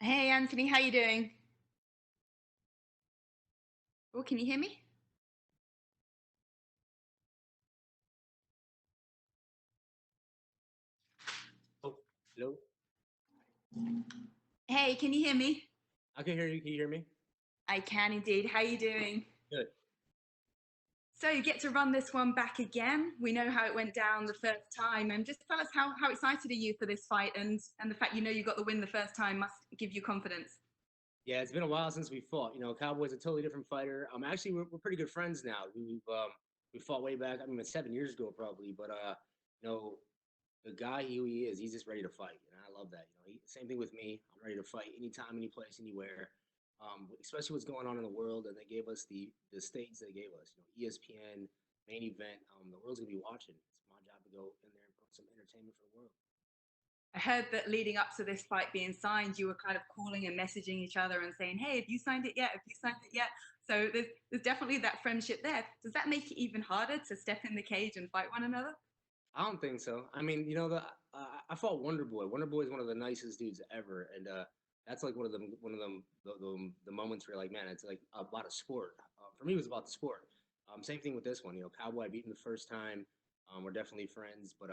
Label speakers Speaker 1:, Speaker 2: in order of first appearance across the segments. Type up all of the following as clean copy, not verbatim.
Speaker 1: Hey Anthony, how you doing? Oh, can you hear me?
Speaker 2: Oh, hello.
Speaker 1: Hey, can you hear me?
Speaker 2: I can hear you. Can you hear me?
Speaker 1: I can indeed. How you doing?
Speaker 2: Good.
Speaker 1: So you get to run this one back again. We know how it went down the first time, and just tell us how excited are you for this fight, and the fact you know you got the win the first time must give you confidence.
Speaker 2: Yeah, it's been a while since we fought. Cowboy's a totally different fighter. Actually, we're pretty good friends now. We fought way back. I mean, 7 years ago probably. But you know, the guy who he is, he's just ready to fight, and I love that. Same thing with me. I'm ready to fight anytime, any place, anywhere. Especially what's going on in the world, and they gave us the stage they gave us. ESPN main event. The world's gonna be watching. It's my job to go in there and put some entertainment for the world.
Speaker 1: I heard that leading up to this fight being signed, you were kind of calling and messaging each other and saying, "Hey, have you signed it yet? Have you signed it yet?" So there's definitely that friendship there. Does that make it even harder to step in the cage and fight one another?
Speaker 2: I don't think so. I mean, I fought Wonder Boy. Wonder Boy is one of the nicest dudes ever, and that's like one of the moments where you're like, man, it's like about a sport. For me, it was about the sport. Same thing with this one. Cowboy I beat him the first time. We're definitely friends, but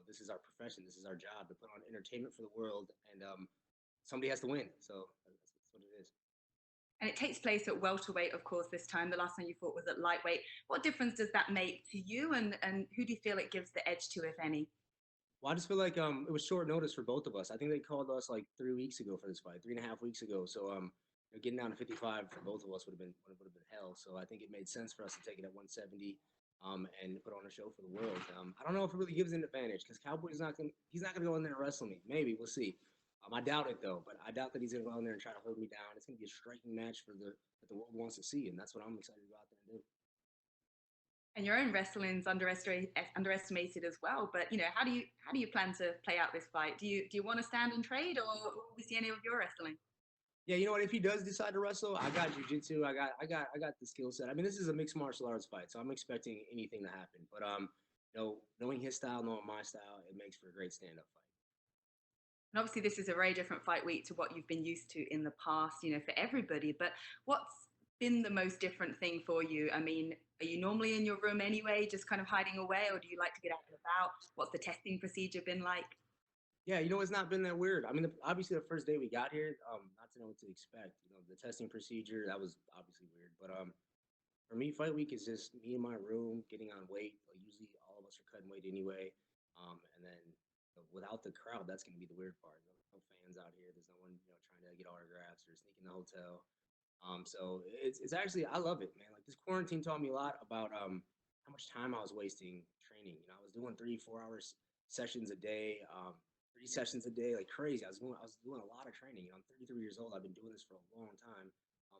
Speaker 2: this is our profession. This is our job to put on entertainment for the world, and somebody has to win. So that's what it is.
Speaker 1: And it takes place at welterweight, of course, this time. The last time you fought was at lightweight. What difference does that make to you, and who do you feel it gives the edge to, if any?
Speaker 2: Well, I just feel like it was short notice for both of us. I think they called us like 3 weeks ago for this fight, 3.5 weeks ago. So getting down to 55 for both of us would have been hell. So I think it made sense for us to take it at 170, and put on a show for the world. I don't know if it really gives an advantage because Cowboy's not gonna he's not gonna go in there and wrestle me. Maybe we'll see. I doubt it though, but I doubt that he's gonna go in there and try to hold me down. It's gonna be a striking match for the that the world wants to see, and that's what I'm excited to go out there and do.
Speaker 1: And your own wrestling's underestimated as well. But how do you plan to play out this fight? Do you want to stand and trade, or will we see any of your wrestling?
Speaker 2: Yeah, you know what? If he does decide to wrestle, I got jujitsu. I got the skill set. I mean, this is a mixed martial arts fight, so I'm expecting anything to happen. But knowing his style, knowing my style, it makes for a great stand-up fight.
Speaker 1: And obviously, this is a very different fight week to what you've been used to in the past, for everybody. But what's been the most different thing for you? I mean, are you normally in your room anyway, just kind of hiding away, or do you like to get out and about? What's the testing procedure been like?
Speaker 2: Yeah, it's not been that weird. I mean, obviously the first day we got here, not to know what to expect. The testing procedure that was obviously weird, but for me, fight week is just me in my room getting on weight. Like usually, all of us are cutting weight anyway, and then without the crowd, that's going to be the weird part. No fans out here. There's no one trying to get autographs or sneak in the hotel. So it's actually I love it, man. Like this quarantine taught me a lot about how much time I was wasting training. I was doing 3 4 hours sessions a day, 3 sessions a day, like crazy. I was doing a lot of training. I'm 33 years old. I've been doing this for a long time.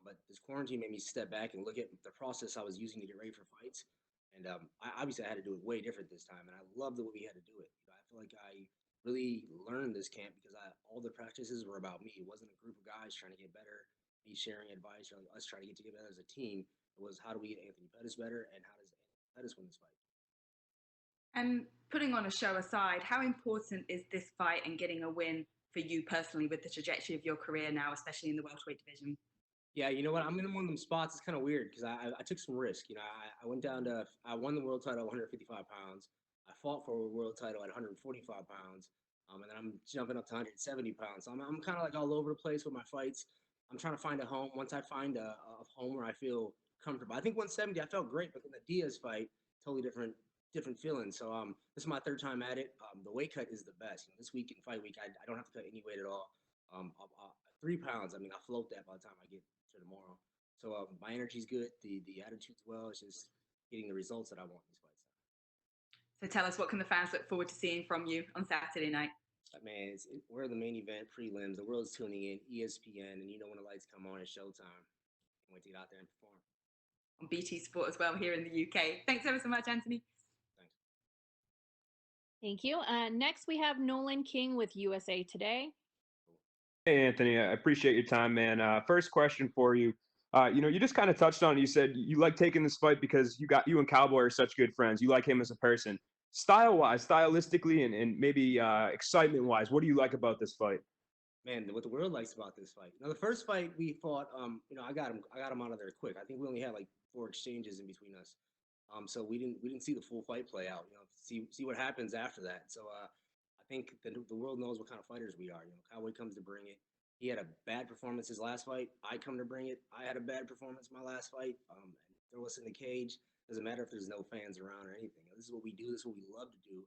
Speaker 2: But this quarantine made me step back and look at the process I was using to get ready for fights. And obviously I had to do it way different this time, and I love the way we had to do it. I feel like I really learned this camp because all the practices were about me. It wasn't a group of guys trying to get better, me sharing advice, or like us trying to get together as a team. It was how do we get Anthony Pettis better, and how does Anthony Pettis win this fight?
Speaker 1: And putting on a show aside, how important is this fight and getting a win for you personally with the trajectory of your career now, especially in the welterweight division?
Speaker 2: Yeah, you know what? I'm in one of them spots. It's kind of weird because I took some risk. I went down to I won the world title at 155 pounds. I fought for a world title at 145 pounds, and then I'm jumping up to 170 pounds. So I'm kind of like all over the place with my fights. I'm trying to find a home. Once I find a home where I feel comfortable, I think 170 I felt great, but in the Diaz fight, totally different feeling. So this is my third time at it. The weight cut is the best. This week in fight week, I don't have to cut any weight at all. 3 pounds. I mean, I float that by the time I get to tomorrow. So my energy's good. The attitude's well. It's just getting the results that I want in these fights.
Speaker 1: So tell us, what can the fans look forward to seeing from you on Saturday night?
Speaker 2: Man, we're the main event prelims. The world's tuning in, ESPN, and when the lights come on, it's showtime. Can't wait to get out there and perform.
Speaker 1: On BT Sport as well here in the UK. Thanks ever so much, Anthony.
Speaker 2: Thanks.
Speaker 3: Thank you. Next, we have Nolan King with USA Today.
Speaker 2: Cool.
Speaker 4: Hey, Anthony, I appreciate your time, man. First question for you. You just kind of touched on it. You said you like taking this fight because you and Cowboy are such good friends. You like him as a person. Style-wise, stylistically, and maybe excitement-wise, what do you like about this fight?
Speaker 2: Man, what the world likes about this fight. Now, the first fight we fought, I got him out of there quick. I think we only had like 4 exchanges in between us. So we didn't see the full fight play out. See what happens after that. So I think the world knows what kind of fighters we are. Cowboy comes to bring it. He had a bad performance his last fight. I come to bring it. I had a bad performance my last fight. And throw us in the cage. Doesn't matter if there's no fans around or anything. This is what we do. This is what we love to do.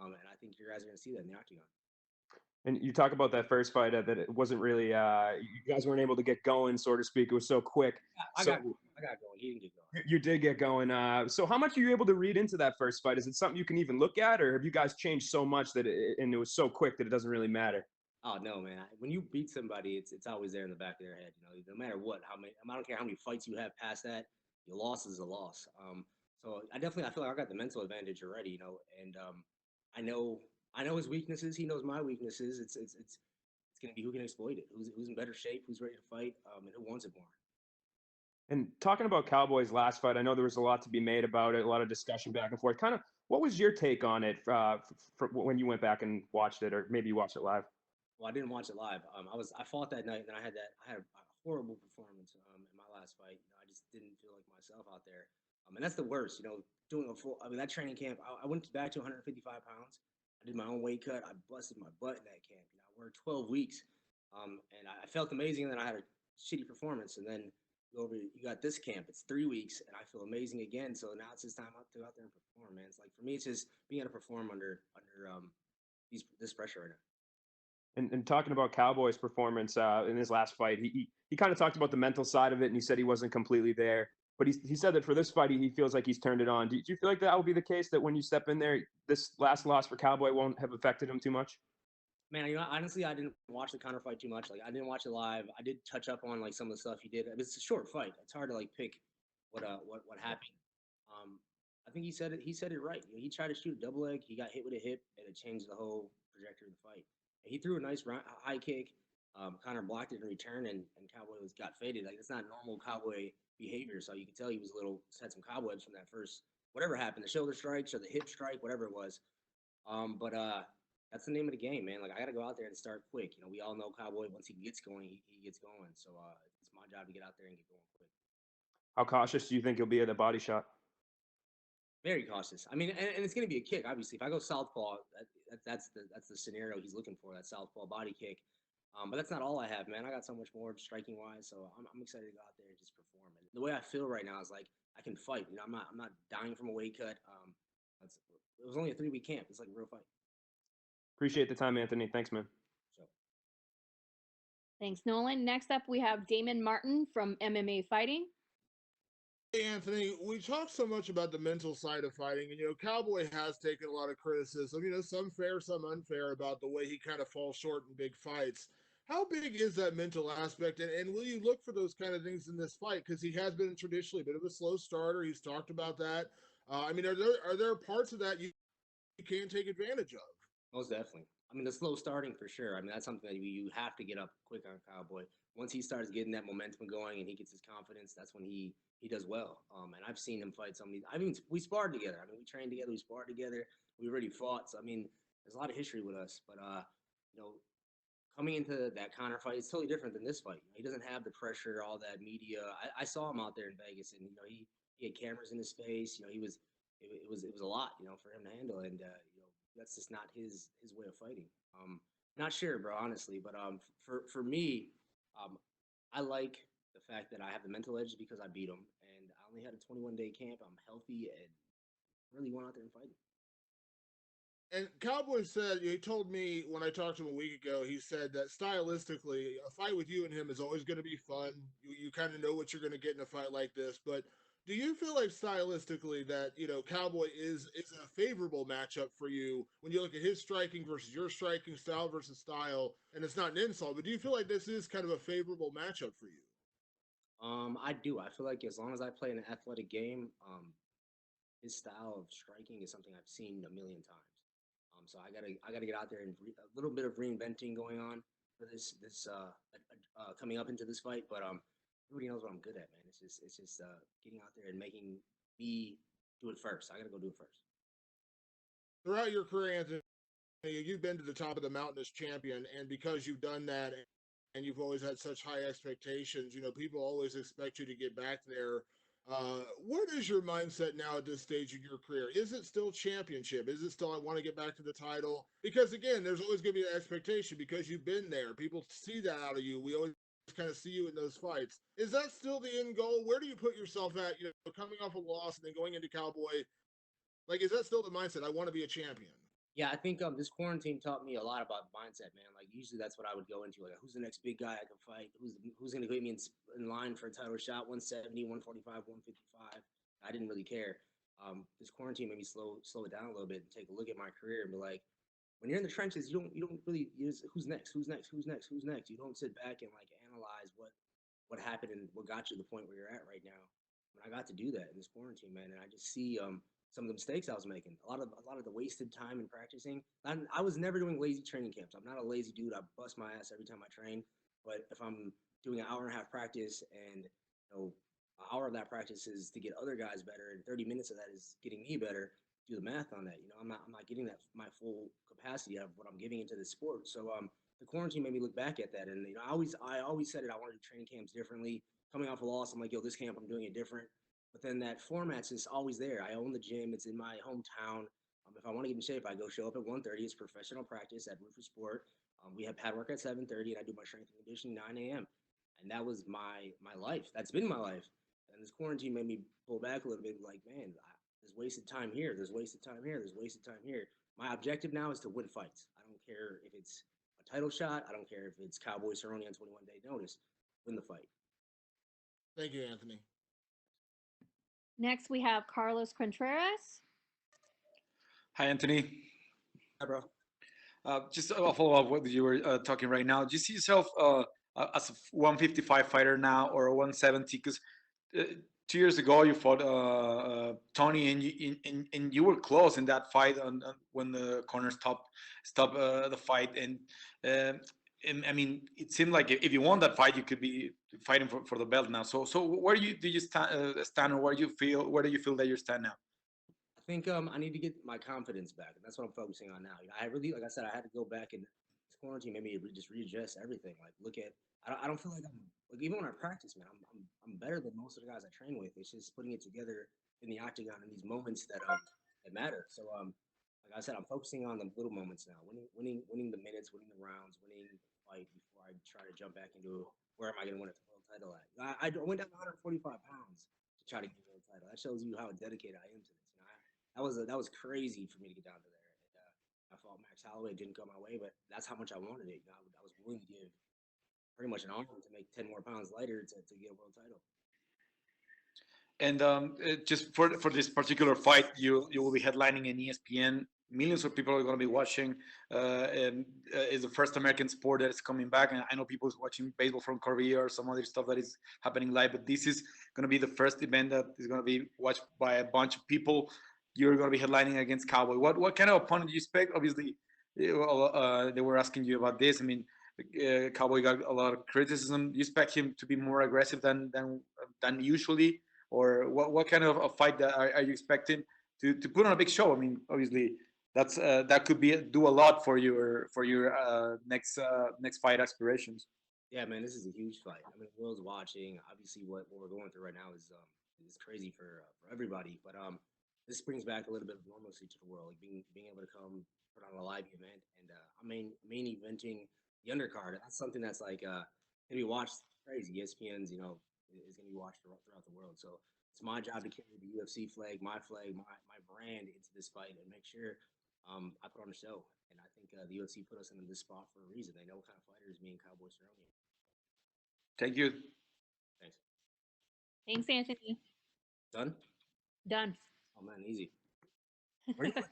Speaker 2: And I think you guys are gonna see that in the octagon.
Speaker 4: And you talk about that first fight that it wasn't really you guys weren't able to get going, so to speak. It was so quick.
Speaker 2: I
Speaker 4: So
Speaker 2: got going. He didn't get going.
Speaker 4: you did get going. So how much are you able to read into that first fight? Is it something you can even look at, or have you guys changed so much that and it was so quick that it doesn't really matter?
Speaker 2: Oh no, man! When you beat somebody, it's always there in the back of their head. No matter what, how many. I don't care how many fights you have past that. Your loss is a loss. So I feel like I got the mental advantage already. And I know I know his weaknesses. He knows my weaknesses. It's gonna be who can exploit it, who's in better shape, who's ready to fight, and who wants it more.
Speaker 4: And talking about Cowboys' last fight, I know there was a lot to be made about it, a lot of discussion back and forth. Kind of, what was your take on it when you went back and watched it, or maybe you watched it live?
Speaker 2: Well, I didn't watch it live. I fought that night, and then I had a horrible performance in my last fight. I just didn't feel like myself out there. And that's the worst. Doing a full. I mean, that training camp. I went back to 155 pounds. I did my own weight cut. I busted my butt in that camp. I worked 12 weeks, and I felt amazing. And then I had a shitty performance, and then you got this camp. It's 3 weeks, and I feel amazing again. So now it's just time to go out there and perform, man. It's like for me, it's just being able to perform under this pressure right now.
Speaker 4: And talking about Cowboys' performance in his last fight, he kind of talked about the mental side of it, and he said he wasn't completely there. But he said that for this fight, he feels like he's turned it on. Do you feel like that will be the case, that when you step in there, this last loss for Cowboy won't have affected him too much?
Speaker 2: Man, honestly, I didn't watch the counter fight too much. Like, I didn't watch it live. I did touch up on like some of the stuff he did. It's a short fight. It's hard to like pick what happened. Um, I think he said it. He said it right. He tried to shoot a double leg. He got hit with a hip, and it changed the whole trajectory of the fight. And he threw a nice high kick. Connor blocked it in return, and Cowboy got faded. Like, it's not normal Cowboy behavior. So you could tell he was had some cobwebs from that first whatever happened, the shoulder strikes or the hip strike, whatever it was. But that's the name of the game, man. Like, I got to go out there and start quick. We all know Cowboy, once he gets going, he gets going. So it's my job to get out there and get going quick.
Speaker 4: How cautious do you think he'll be at the body shot?
Speaker 2: Very cautious. I mean, and it's going to be a kick. Obviously, if I go southpaw, that's the scenario he's looking for. That southpaw body kick. But that's not all I have, man. I got so much more striking wise. So I'm excited to go out there and just perform. And the way I feel right now is like I can fight. I'm not dying from a weight cut. It was only a 3-week camp. It's like a real fight.
Speaker 4: Appreciate the time, Anthony. Thanks, man.
Speaker 2: So.
Speaker 3: Thanks, Nolan. Next up, we have Damon Martin from MMA Fighting.
Speaker 5: Hey, Anthony, we talk so much about the mental side of fighting, and Cowboy has taken a lot of criticism, some fair, some unfair, about the way he kind of falls short in big fights. How big is that mental aspect, and will you look for those kind of things in this fight? Because he has been traditionally a bit of a slow starter. He's talked about that. Are there parts of that you can take advantage of?
Speaker 2: Most definitely. I mean, the slow starting for sure. I mean, that's something that you have to get up quick on Cowboy. Once he starts getting that momentum going and he gets his confidence, that's when he does well. And I've seen him fight somebody. I mean, we sparred together. I mean, we trained together. We sparred together. We already fought. So I mean, there's a lot of history with us. But you know, coming into that Connor fight, it's totally different than this fight. He doesn't have the pressure, all that media. I saw him out there in Vegas, and he had cameras in his face. It was a lot, for him to handle, and that's just not his way of fighting. Not sure, bro, honestly, but for me, I like the fact that I have the mental edge because I beat him, and I only had a 21-day camp. I'm healthy and really went out there and fight.
Speaker 5: And Cowboy said, he told me when I talked to him a week ago, he said that stylistically, a fight with you and him is always going to be fun. You kind of know what you're going to get in a fight like this. But do you feel like stylistically that, Cowboy is a favorable matchup for you when you look at his striking versus your striking, style versus style? And it's not an insult, but do you feel like this is kind of a favorable matchup for you?
Speaker 2: I do. I feel like as long as I play an athletic game, his style of striking is something I've seen a million times. So I gotta get out there and a little bit of reinventing going on for this coming up into this fight. But everybody knows what I'm good at, man. It's just getting out there and making me do it first. I gotta go do it first.
Speaker 5: Throughout your career, Anthony, you've been to the top of the mountain as champion, and because you've done that and you've always had such high expectations, people always expect you to get back there. What is your mindset now at this stage in your career? Is it still championship? Is it still I want to get back to the title? Because again, there's always going to be an expectation because you've been there. People see that out of you. We always kind of see you in those fights. Is that still the end goal? Where do you put yourself at? Coming off a loss and then going into Cowboy, like, is that still the mindset? I want to be a champion.
Speaker 2: Yeah, I think this quarantine taught me a lot about mindset, man. Like usually that's what I would go into. Like, who's the next big guy I can fight? Who's going to get me in line for a title shot? 170, 145, 155. I didn't really care. This quarantine made me slow it down a little bit and take a look at my career and be like, when you're in the trenches, you don't really use who's next. You don't sit back and like analyze what happened and what got you to the point where you're at right now. When I got to do that in this quarantine, man, and I just see some of the mistakes I was making, a lot of the wasted time in practicing. I was never doing lazy training camps. I'm not a lazy dude. I bust my ass every time I train. But if I'm doing an hour and a half practice and an hour of that practice is to get other guys better and 30 minutes of that is getting me better, do the math on that. I'm not getting that my full capacity of what I'm giving into the sport. So the quarantine made me look back at that, and I always said it. I wanted to do training camps differently. Coming off a loss, I'm like, yo, this camp I'm doing it different. But then that format's just always there. I own the gym. It's in my hometown. If I want to get in shape, I go show up at 1:30. It's professional practice at Roofer Sport. We have pad work at 7:30, and I do my strength and conditioning 9 a.m. And that was my life. That's been my life. And this quarantine made me pull back a little bit. Like, man, there's wasted time here. There's wasted time here. There's wasted time here. My objective now is to win fights. I don't care if it's a title shot. I don't care if it's Cowboy Cerrone on 21-day notice. Win the fight.
Speaker 5: Thank you, Anthony.
Speaker 3: Next, we have Carlos Contreras.
Speaker 6: Hi, Anthony.
Speaker 2: Hi, bro.
Speaker 6: Just a follow up what you were talking right now. Do you see yourself as a 155 fighter now or a 170? Because 2 years ago you fought Tony, and you were close in that fight when the corner stopped the fight. And I mean, it seemed like if you won that fight, you could be fighting for the belt now. So where do you stand, or where do you feel that you stand now?
Speaker 2: I think I need to get my confidence back, and that's what I'm focusing on now. I really, like I said, I had to go back and this quarantine made me just readjust everything. Like, look at, I don't feel like I'm like even when I practice, man, I'm better than most of the guys I train with. It's just putting it together in the octagon in these moments that matter. So like I said, I'm focusing on the little moments now, winning the minutes, winning the rounds, winning the fight before I try to jump back into where am I going to win a world title at. I went down to 145 pounds to try to get a world title. That shows you how dedicated I am to this. That was crazy for me to get down to there. And, I fought Max Holloway. It didn't go my way, but that's how much I wanted it. I was willing to give pretty much an arm to make 10 more pounds lighter to get a world title.
Speaker 6: And just for this particular fight, you will be headlining in ESPN. Millions of people are going to be watching. And it's the first American sport that is coming back. And I know people is watching baseball from Korea or some other stuff that is happening live. But this is going to be the first event that is going to be watched by a bunch of people. You're going to be headlining against Cowboy. What kind of opponent do you expect? Obviously, they were asking you about this. I mean, Cowboy got a lot of criticism. Do you expect him to be more aggressive than usually? Or what kind of a fight that are you expecting to put on a big show? I mean, obviously that's that could do a lot for your next fight aspirations.
Speaker 2: Yeah, man, this is a huge fight. I mean, the world's watching. Obviously, what we're going through right now is crazy for everybody. But this brings back a little bit of normalcy to the world, like being able to come put on a live event, and main eventing the undercard. That's something that's like gonna be watched crazy. ESPN's is gonna be watched throughout the world. So it's my job to carry the UFC flag, my brand into this fight and make sure I put on a show. And I think the UFC put us in this spot for a reason. They know what kind of fighters me and Cowboy Cerrone.
Speaker 6: Thank you.
Speaker 2: Thanks.
Speaker 3: Thanks, Anthony.
Speaker 2: Done?
Speaker 3: Done.
Speaker 2: Oh man, easy. Where do you